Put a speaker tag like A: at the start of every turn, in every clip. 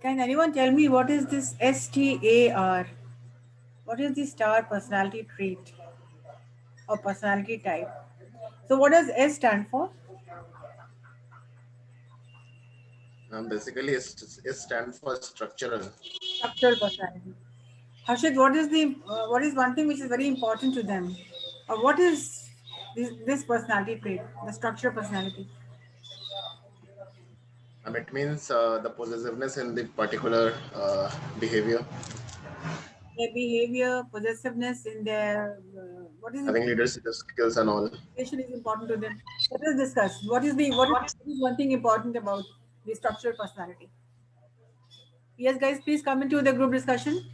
A: Can anyone tell me what is this STAR? What is the star personality trait or personality type? So what does S stand for?
B: Basically, it stands for structural.
A: Structural personality. Harshit, what is one thing which is very important to them? Or what is this personality trait, the structural personality?
B: It means the possessiveness in the particular behavior,
A: Their behavior, possessiveness in their what is
B: having
A: important?
B: leadership skills and all.
A: Communication is important to them. Let us discuss. What is one thing important about the structural personality? Yes, guys, please come into the group discussion.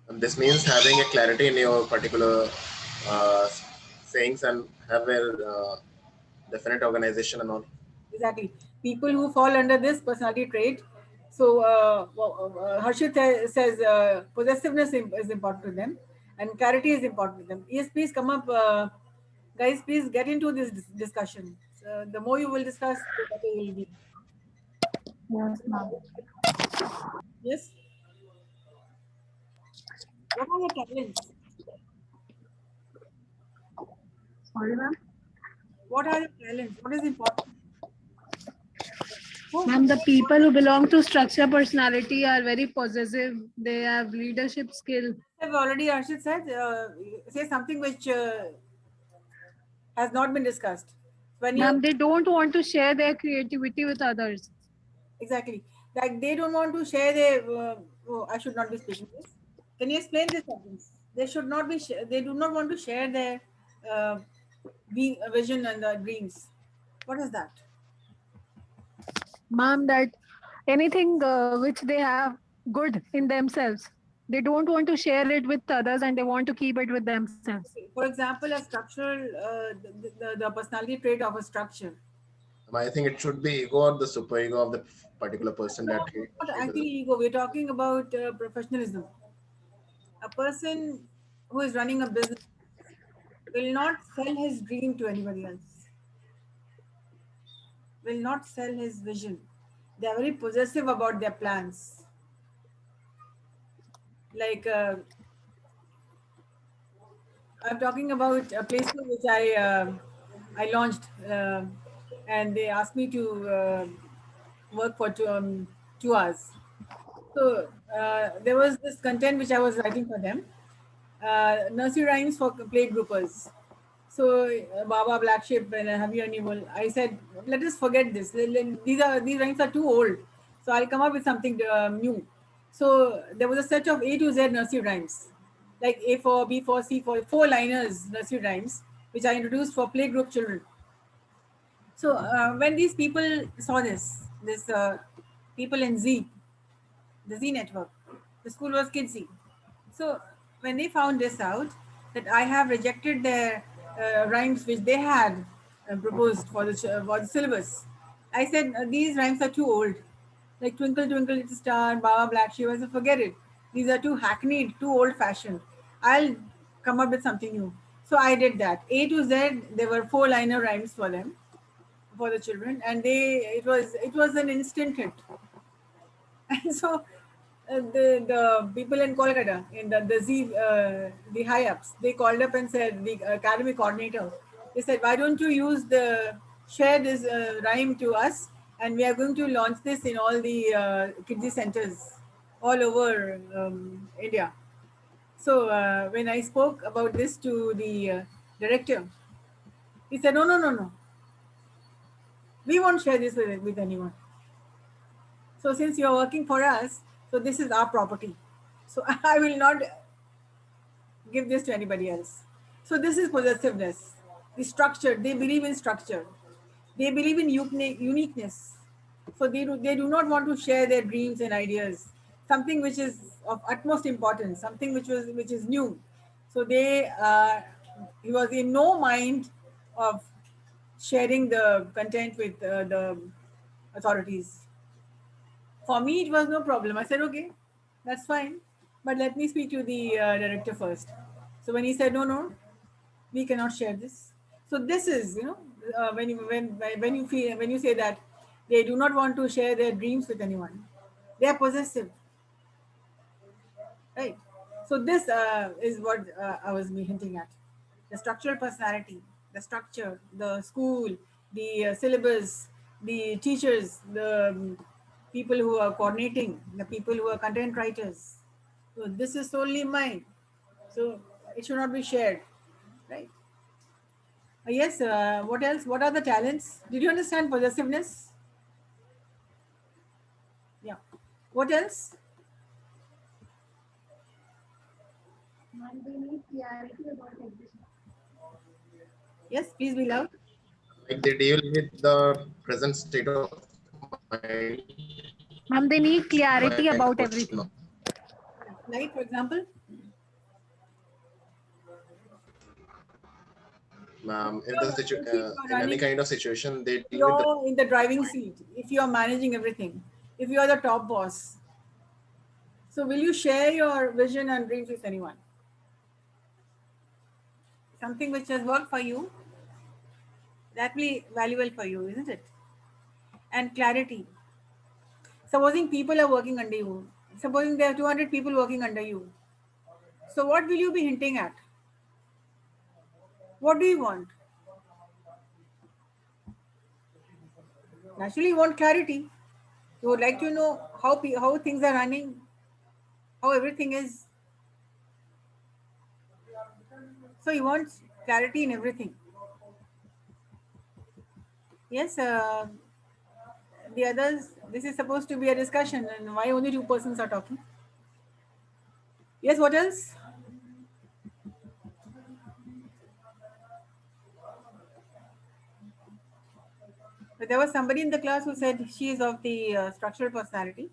B: And this means having a clarity in your particular uh, sayings and have a definite organization and all.
A: Exactly. People who fall under this personality trait. So, Harshit says possessiveness is important to them and clarity is important to them. Yes, please come up. Guys, please get into this discussion. So the more you will discuss, the better you will be.
C: Yes, ma'am.
A: Yes. What are your talents?
C: Sorry, ma'am.
A: What are your talents? What is important? Who?
C: Ma'am, the people who belong to structure personality are very possessive. They have leadership skill.
A: I've already, Harshit said, say something which has not been discussed. When you
C: Ma'am, they don't want to share their creativity with others.
A: exactly like they don't want to share their. Oh, I should not be speaking this. Can you explain this sentence? They should not be. They do not want to share their uh, vision and dreams. What is that?
C: Ma'am, that anything which they have good in themselves, they don't want to share it with others and they want to keep it with themselves.
A: Okay. For example, a structural, the personality trait of a structure.
B: I think it should be ego or the superego of the particular person
A: No,
B: that he
A: not
B: she
A: actually
B: belongs.
A: ego. We're talking about professionalism. A person who is running a business will not sell his dream to anybody else, will not sell his vision. They are very possessive about their plans. Like, I'm talking about a placement which I launched, and they asked me to work for 2 hours. So there was this content which I was writing for them, nursery rhymes for play groupers. So Baba, Black Sheep, and Have You Any Wool. I said, let us forget this. These rhymes are too old. So I'll come up with something new. So there was a set of A to Z nursery rhymes, like A for B for C for four liners nursery rhymes, which I introduced for playgroup children. So when these people saw this people in Z, the Z network. The school was Kidsy. So when they found this out, that I have rejected their rhymes which they had proposed for for the syllabus, I said these rhymes are too old. Like Twinkle Twinkle Little Star and Baba Black Sheep. I said forget it. These are too hackneyed, too old fashioned. I'll come up with something new. So I did that. A to Z, there were four liner rhymes for them, for the children, and it was an instant hit. And so the people in Kolkata, in the high ups, they called up and said, the academy coordinator, they said, why don't you share this rhyme to us, and we are going to launch this in all the kids centers all over India. So when I spoke about this to the director, he said, no, no, no, no, we won't share this with anyone. So since you are working for us, so this is our property. So I will not give this to anybody else. So this is possessiveness. The structure, they believe in structure. They believe in uniqueness. So they do not want to share their dreams and ideas. Something which is of utmost importance, something which is new. So he was in no mind of sharing the content with the authorities. For me, it was no problem. I said, okay, that's fine. But let me speak to the director first. So when he said, no, no, we cannot share this. So this is, when you say that they do not want to share their dreams with anyone. They are possessive, right? So this is what I was hinting at: the structural personality, the structure, the school, the syllabus, the teachers, the people who are coordinating, the people who are content writers. So this is solely mine. So it should not be shared, right? Yes. What else? What are the talents? Did you understand possessiveness? Yeah. What else?
C: And they need clarity about everything.
A: Yes, please be loud.
B: Like they deal with the present state of mind
C: Ma'am, they need
B: by
C: clarity about
B: question.
C: everything.
A: Like, for example,
B: In the in any kind of situation, they deal with the
A: you're in the driving seat, if you're managing everything, if you're the top boss, so will you share your vision and dreams with anyone? Something which has worked for you, that will be valuable for you, isn't it? And clarity. Supposing people are working under you, supposing there are 200 people working under you, so what will you be hinting at? What do you want? Naturally, you want clarity. You would like to know how things are running, how everything is. So you want clarity in everything. Yes. The others, this is supposed to be a discussion, and why only two persons are talking? Yes. What else? But there was somebody in the class who said she is of the structural personality.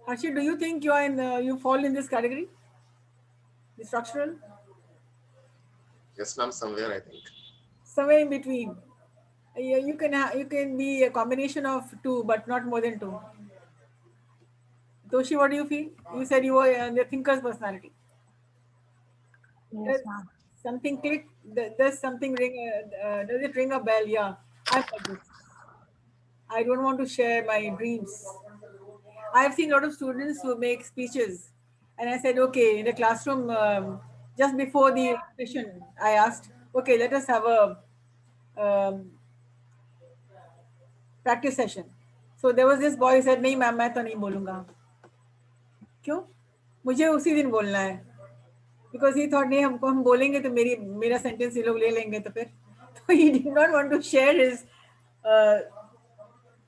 A: Harshit, do you think you are you fall in this category? The structural?
B: yes, ma'am, somewhere I think.
A: Somewhere in between. You can be a combination of two, but not more than two. Toshi, what do you feel? You said you were the thinker's personality.
C: Yes,
A: Does
C: ma'am.
A: something click? Does something ring? Does it ring a bell? Yeah, I'm like this. I don't want to share my dreams. I've seen a lot of students who make speeches, and I said, okay, in the classroom, just before the session, I asked, okay, let us have a practice session. So there was this boy who said, नहीं ma'am मैं तो नहीं बोलूँगा. क्यों? मुझे उसी दिन बोलना है. Because he thought नहीं हमको हम बोलेंगे तो मेरा sentence ये लोग ले लेंगे तो फिर. So he did not want to share his uh,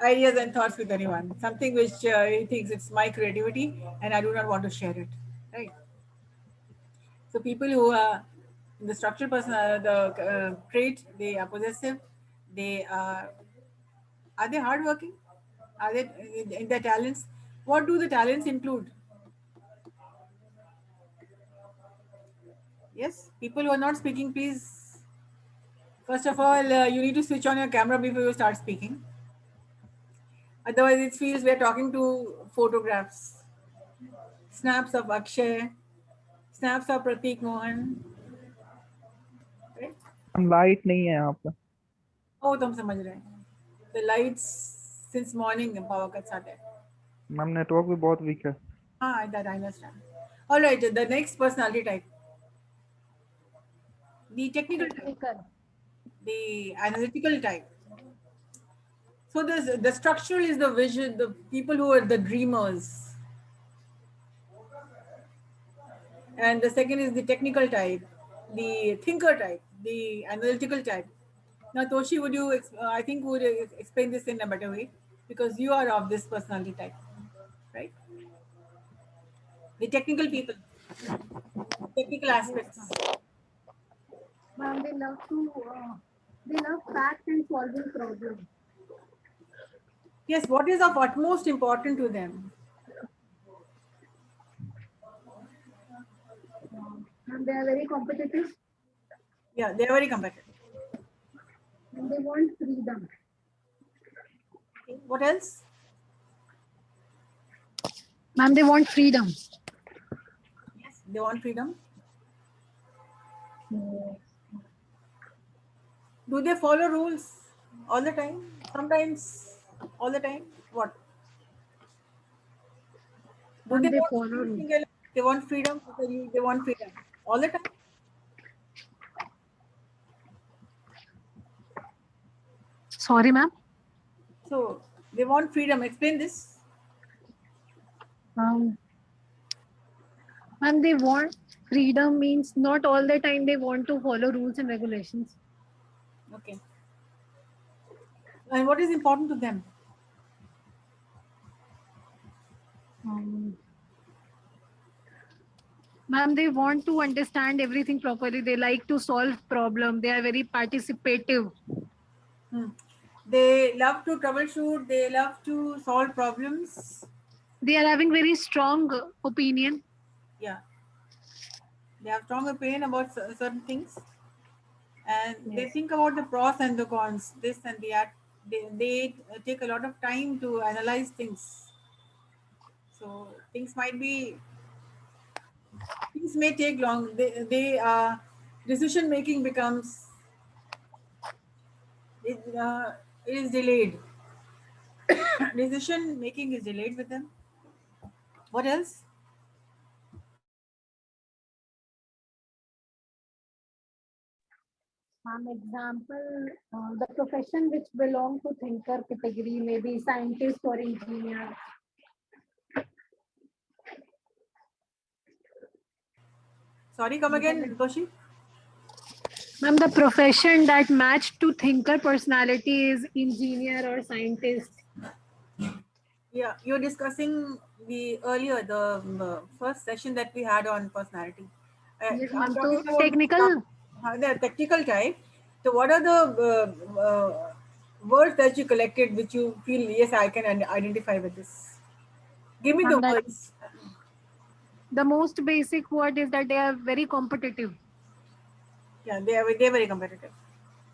A: ideas and thoughts with anyone. Something which he thinks it's my creativity and I do not want to share it. Right. So people who are in the structural person, the trait, they are possessive. They are they hardworking? Are they in their talents? What do the talents include? Yes, people who are not speaking, please. First of all, you need to switch on your camera before you start speaking. Otherwise, it feels we're talking to photographs, snaps of Akshay, snaps of Pratik Mohan. Right?
D: Light नहीं है यहाँ पे.
A: Oh, तुम समझ रहे हैं. The lights since morning power cuts are there.
D: Ma'am network भी बहुत वीक है.
A: Ah, that I understand. All right, the next personality type. The technical type,
C: Technical.
A: the analytical type. So the structural is the vision, the people who are the dreamers. And the second is the technical type, the thinker type, the analytical type. Now, Toshi, would you, I think, would explain this in a better way because you are of this personality type, right? The technical people, technical aspects.
C: Ma'am, they love facts and solving problems.
A: Yes, what is of utmost important to them?
C: And they are very competitive
A: Yeah, they are very competitive.
C: and they want freedom.
A: Okay. What else?
C: Ma'am, they want freedom.
A: Yes, they want freedom. Do they follow rules All the time? Sometimes, all the time? What? Do
C: And
A: they
C: they
A: want
C: follow
A: every
C: rules.
A: single, they want freedom? They want freedom all the time?
C: Sorry, ma'am.
A: So they want freedom. Explain this.
C: Um, and they want freedom means not all the time they want to follow rules and regulations.
A: Okay. And what is important to them?
C: Um, Ma'am, they want to understand everything properly. They like to solve problem. They are very participative.
A: Hmm. They love to troubleshoot. They love to solve problems.
C: They are having very strong opinion.
A: Yeah. They have strong opinion about certain things, and they
C: Yes.
A: think about the pros and the cons, this and that. They take a lot of time to analyze things. So things may take long. Decision making becomes it is delayed. Decision making is delayed with them. What else?
C: Example, the profession which belong to thinker category, maybe scientist or engineer.
A: Sorry, come again, Toshi.
C: Ma'am, the profession that match to thinker personality is engineer or scientist.
A: Yeah, you're discussing the first session that we had on personality.
C: Yes,
A: I'm
C: ma'am.
A: talking
C: So
A: about
C: technical.
A: the technical type. So, what are the words that you collected which you feel, yes, I can identify with this? Give me the
C: Ma'am, that
A: words.
C: the most basic word is that they are very competitive.
A: Yeah, they're very competitive.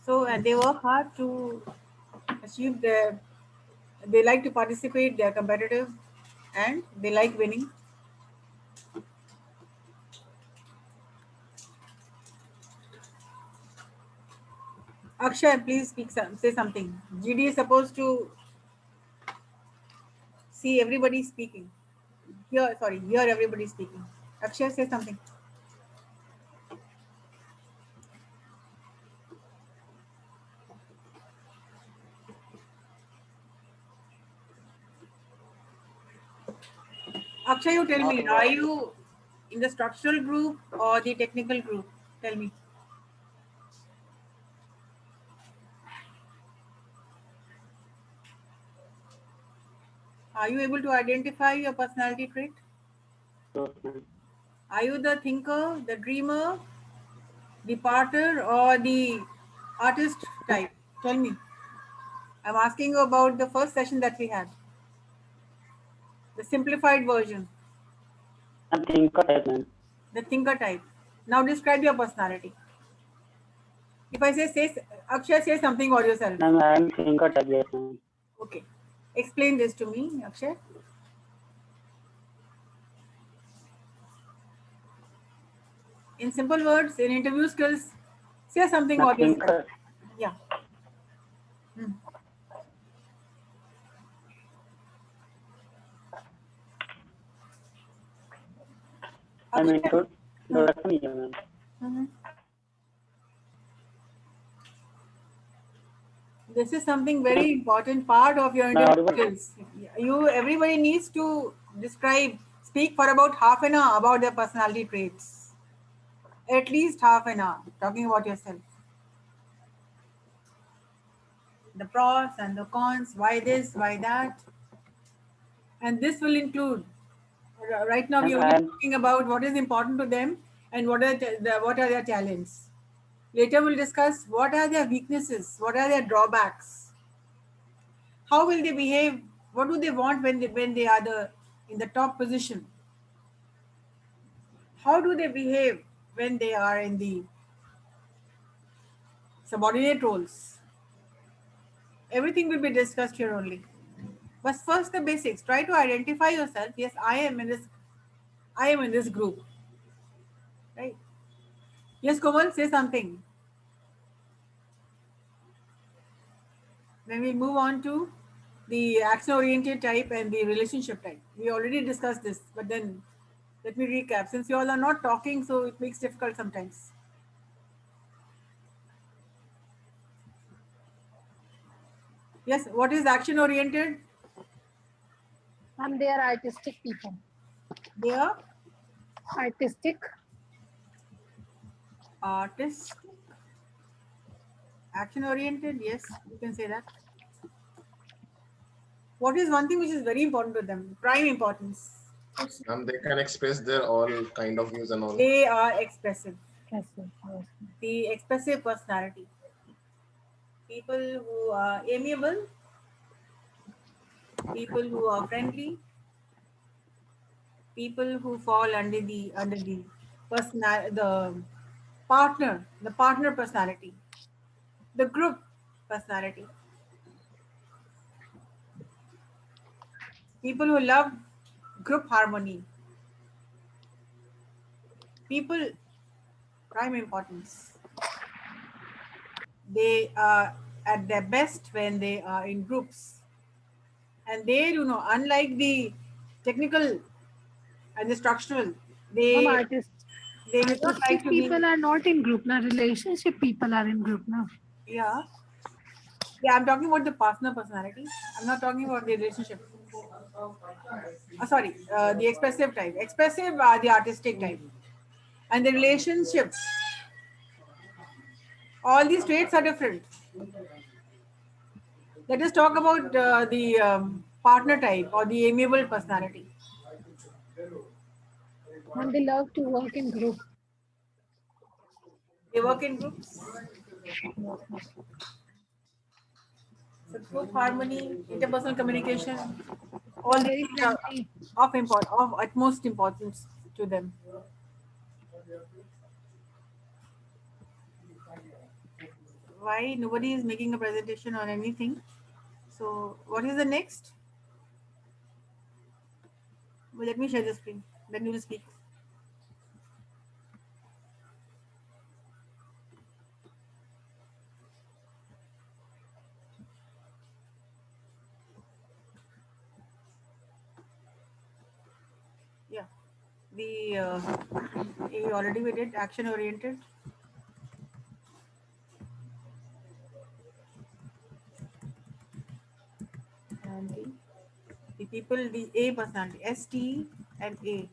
A: So, and they work hard to achieve their. They like to participate. They are competitive, and they like winning. Akshay, please say something. GD is supposed to see everybody speaking. Hear everybody speaking. Akshay, say something. Akshay, you tell me, are you in the structural group or the technical group? Tell me. Are you able to identify your personality trait? Are you the thinker, the dreamer, the partner, or the artist type? Tell me. I'm asking you about the first session that we had, the simplified version,
E: I think type, ma'am.
A: the thinker type. Now describe your personality. If I say Akshay, say something or yourself.
E: Ma'am, I am thinker type, yes, ma'am.
A: Okay. Explain this to me, Akshay. In simple words, in interview skills, say something
E: Ma'am,
A: or yourself.
E: thinker.
A: Yeah. Hmm.
E: I mean,
A: Akshay.
E: introduction here, ma'am.
A: Mhm. This is something very important part of your interview skills. Everybody needs to speak for about half an hour about their personality traits. At least half an hour talking about yourself. The pros and the cons, why this, why that. And this will include, right now we're only talking about what is important to them and what are their talents. Later we'll discuss what are their weaknesses, what are their drawbacks, how will they behave, what do they want when they are in the top position, how do they behave when they are in the subordinate roles. Everything will be discussed here only. But first the basics. Try to identify yourself. Yes, I am in this group. Right? Yes, Komal, say something. Then we move on to the action-oriented type and the relationship type. We already discussed this, but then let me recap. Since you all are not talking, so it makes difficult sometimes. Yes, what is action-oriented?
C: And they are artistic people.
A: They are
C: Artistic.
A: artists. Action-oriented, yes, you can say that. What is one thing which is very important to them? Prime importance.
B: They can express their all kind of views and all.
A: They are expressive.
C: Expressive.
A: The expressive personality. People who are amiable, people who are friendly, people who fall under the partner personality, the group personality. People who love group harmony. People prime importance. They are at their best when they are in groups. And they, unlike the technical and the structural,
C: Some
A: they
C: artists.
A: do not like
C: Artistic
A: to be,
C: people are not in group now. Relationship people are in group now.
A: yeah. Yeah, I'm talking about the partner personality. I'm not talking about the relationship. Sorry, the expressive type. Expressive are the artistic type. And the relationships, all these traits are different. Let us talk about the partner type or the amiable personality.
C: And they love to work in group.
A: They work in groups. So group harmony, interpersonal communication, all
C: Very
A: these are
C: friendly.
A: of utmost importance to them. Why nobody is making a presentation on anything? So what is the next? Well, let me share the screen. Then you will speak. Yeah. The we already we did action oriented. And the people, the A personality, ST and A.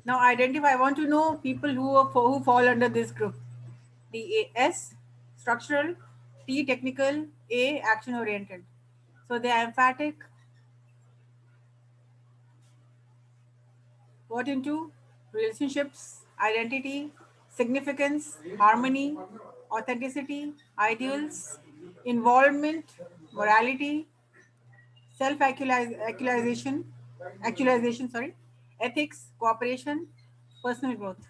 A: Now identify. I want to know people who fall under this group. The S structural, T technical, A action oriented. So they are emphatic. What into relationships, identity, significance, harmony, authenticity, ideals, involvement, morality, actualization, sorry, ethics, cooperation, personal growth.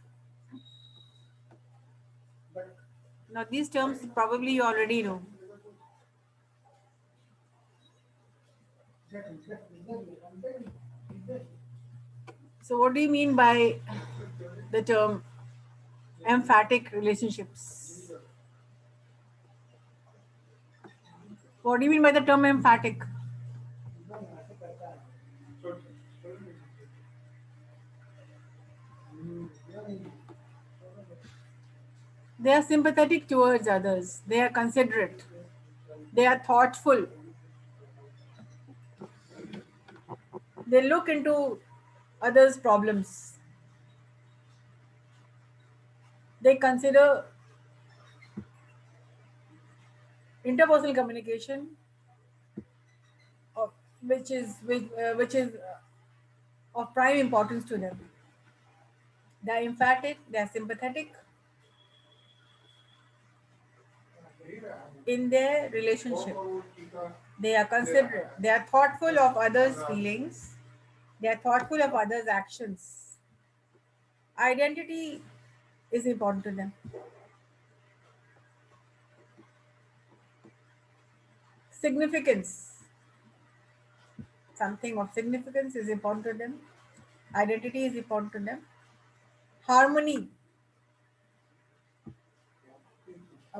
A: Now these terms probably you already know. So what do you mean by the term emphatic relationships? What do you mean by the term emphatic? They are sympathetic towards others. They are considerate. They are thoughtful. They look into others' problems. They consider interpersonal communication, of, which is of prime importance to them. They are emphatic. They are sympathetic in their relationship. They are considerate. They are thoughtful of others' feelings. They are thoughtful of others' actions. Identity is important to them. Significance. Something of significance is important to them. Identity is important to them. Harmony.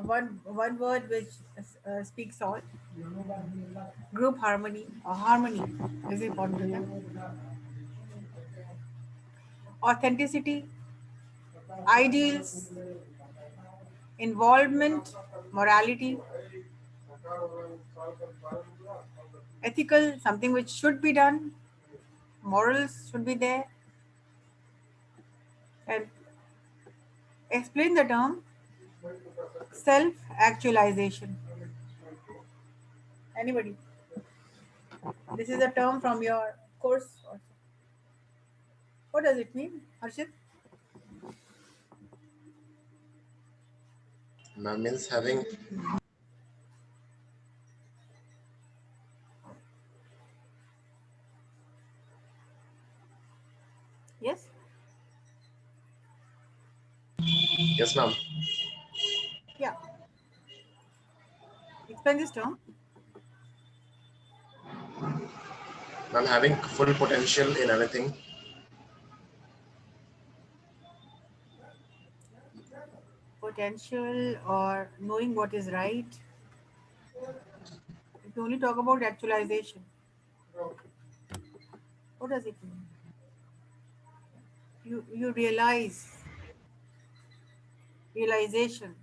A: one word which speaks all. Group harmony or harmony is important to them. Authenticity, ideals, involvement, morality, ethical, something which should be done, morals should be there, and explain the term self-actualization. Anybody? This is a term from your course. Also. What does it mean, Harshit?
B: Ma'am, means having
A: Yes?
B: yes, ma'am.
A: Yeah. Explain this term.
B: Ma'am, having full potential in anything.
A: Potential or knowing what is right. If you only talk about actualization, what does it mean? You realization,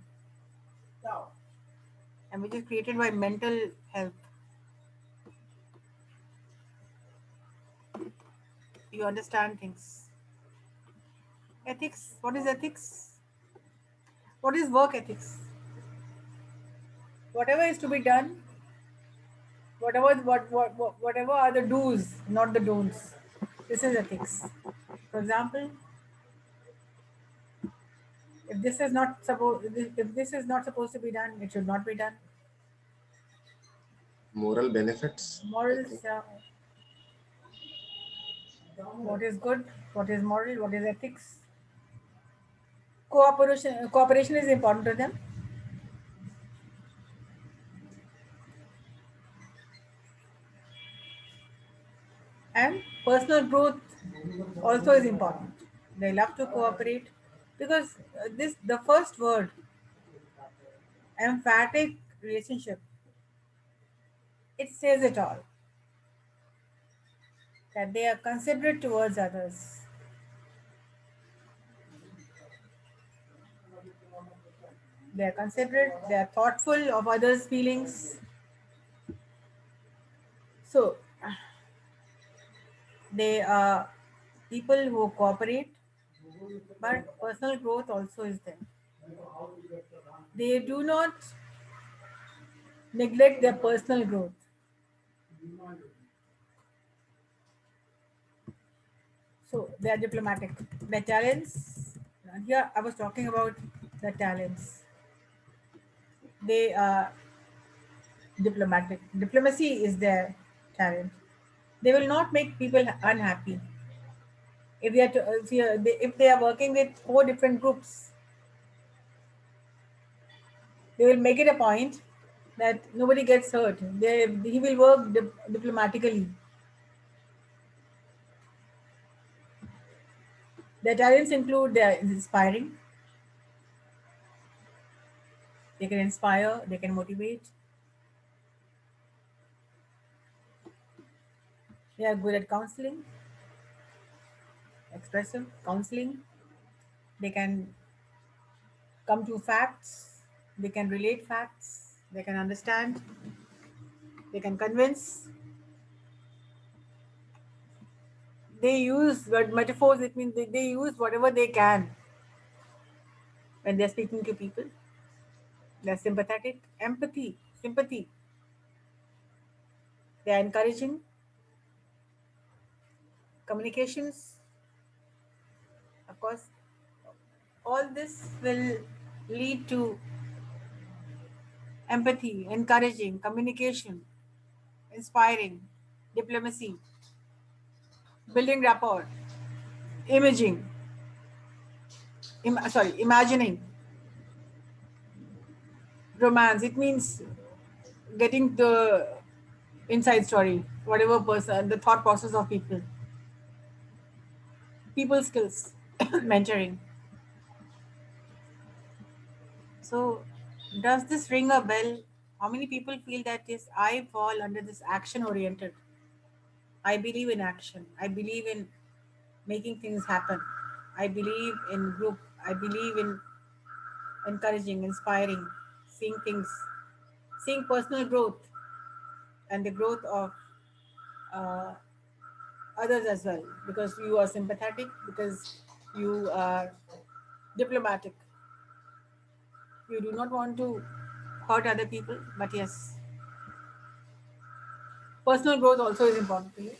A: and which is created by mental health. You understand things. Ethics. What is ethics? What is work ethics? Whatever is to be done, whatever are the do's, not the don'ts. This is ethics. For example, if this is not supposed to be done, it should not be done.
B: Moral benefits. I
A: Morals.
B: think.
A: What is good? What is moral? What is ethics? Cooperation is important to them. And personal growth also is important. They love to cooperate because this the first word, emphatic relationship, it says it all. That they are considerate towards others. They are considerate, they are thoughtful of others' feelings. So they are people who cooperate, but personal growth also is there. They do not neglect their personal growth. So they are diplomatic. Their talents, here I was talking about the talents. They are diplomatic. Diplomacy is their talent. They will not make people unhappy. If they are if they are working with 4 different groups, they will make it a point that nobody gets hurt. He will work diplomatically. Their talents include their inspiring. They can inspire. They can motivate. They are good at counseling, expressive counseling. They can come to facts. They can relate facts. They can understand. They can convince. They use metaphors. It means they use whatever they can when they're speaking to people. They're sympathetic, empathy, sympathy. They're encouraging communications. Of course, all this will lead to empathy, encouraging, communication, inspiring, diplomacy, building rapport, imaging, imagining, romance. It means getting the inside story, whatever person, the thought process of people skills, mentoring. So Does this ring a bell? How many people feel that yes, I fall under this action oriented? I believe in action. I believe in making things happen. I believe in group. I believe in encouraging, inspiring, seeing things, seeing personal growth and the growth of uh, others as well, because you are sympathetic, because you are diplomatic. You do not want to hurt other people, but yes, personal growth also is important to you.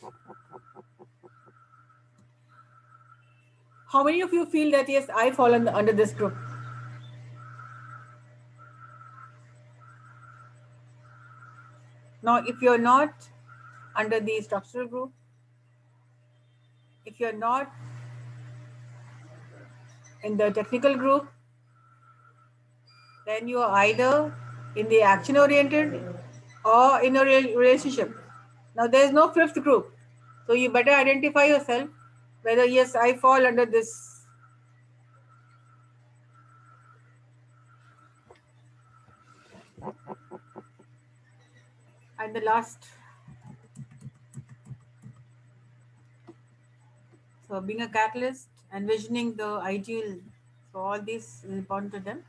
A: How many of you feel that yes, I fall under this group? Now, if you're not under the structural group, if you're not in the technical group, then you are either in the action oriented or in a relationship. Now, there is no fifth group. So, you better identify yourself whether yes, I fall under this. And the last, so being a catalyst, envisioning the ideal, so all this is important to them.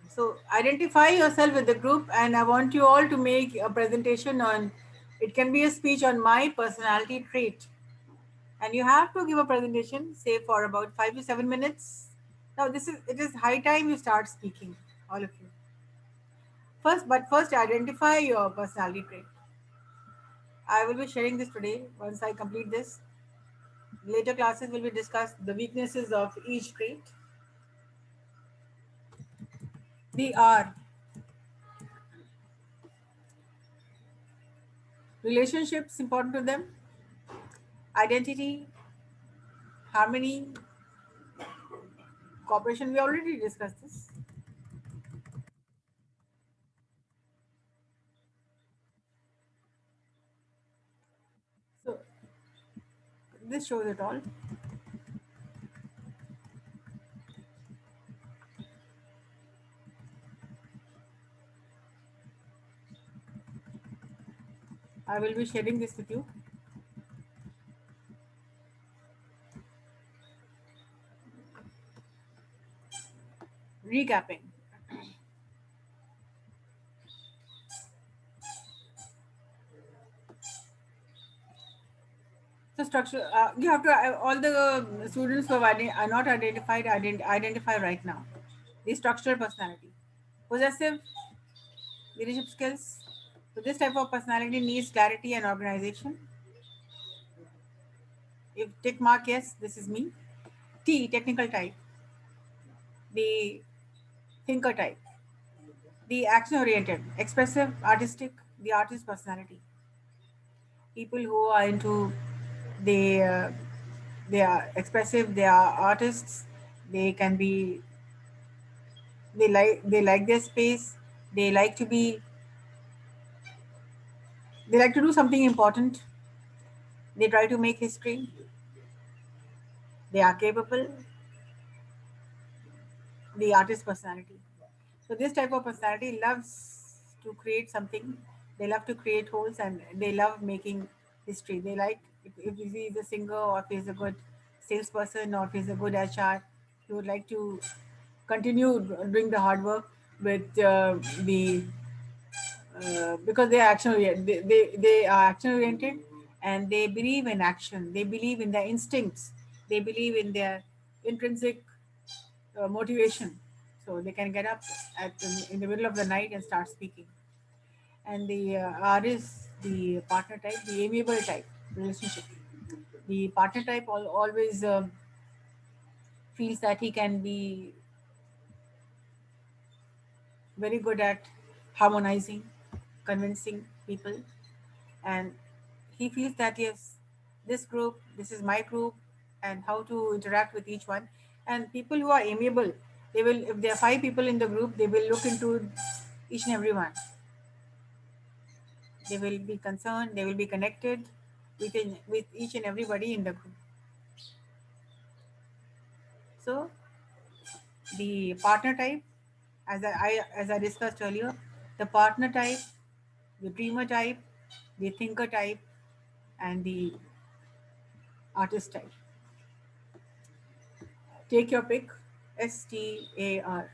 A: So identify yourself with the group, and I want you all to make a presentation on, it can be a speech on my personality trait. And you have to give a presentation, say for about 5 to 7 minutes. Now it is high time you start speaking, all of you. First identify your personality trait. I will be sharing this today. Once I complete this, later classes will be discussed the weaknesses of each trait. The R, relationships important to them, identity, harmony, cooperation. We already discussed this. So this shows it all. I will be sharing this with you. Recapping. So structure, you have to, all the students who are not identified, identify right now. The structural personality. Possessive, leadership skills. So this type of personality needs clarity and organization. If tick mark, yes, this is me. T, technical type. The thinker type. The action oriented, expressive, artistic, the artist personality. People who are into, they they are expressive, they are artists, they can be, they like their space, they like to be, they like to do something important, they try to make history, they are capable, the artist personality. So this type of personality loves to create something, they love to create holes, and they love making history. They like, if he is a singer, or if he's a good salesperson, or if he's a good HR, he would like to continue doing the hard work with the because they are action oriented. They are action oriented, and they believe in action. They believe in their instincts. They believe in their intrinsic motivation. So they can get up in the middle of the night and start speaking. And the R is the partner type, the amiable type relationship. The partner type always feels that he can be very good at harmonizing, convincing people, and he feels that yes, this group, this is my group, and how to interact with each one. And people who are amiable, they will, if there are 5 people in the group, they will look into each and every one. They will be concerned, they will be connected with each and everybody in the group. So the partner type as I discussed earlier, the partner type, the dreamer type, the thinker type, and the artist type. Take your pick. STAR.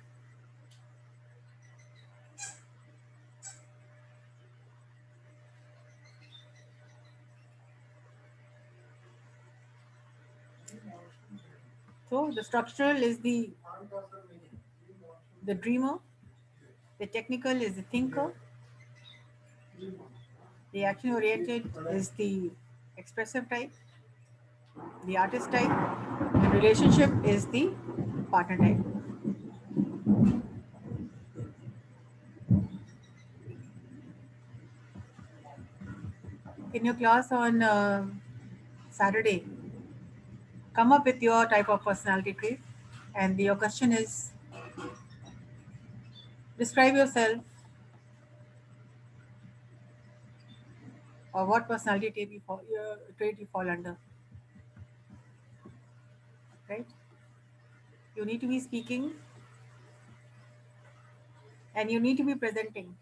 A: So the structural is the dreamer, the technical is the thinker, the action oriented is the expressive type, the artist type, and relationship is the partner type. In your class on Saturday, come up with your type of personality trait, and your question is describe yourself or what personality trait you fall under. Right? You need to be speaking and you need to be presenting.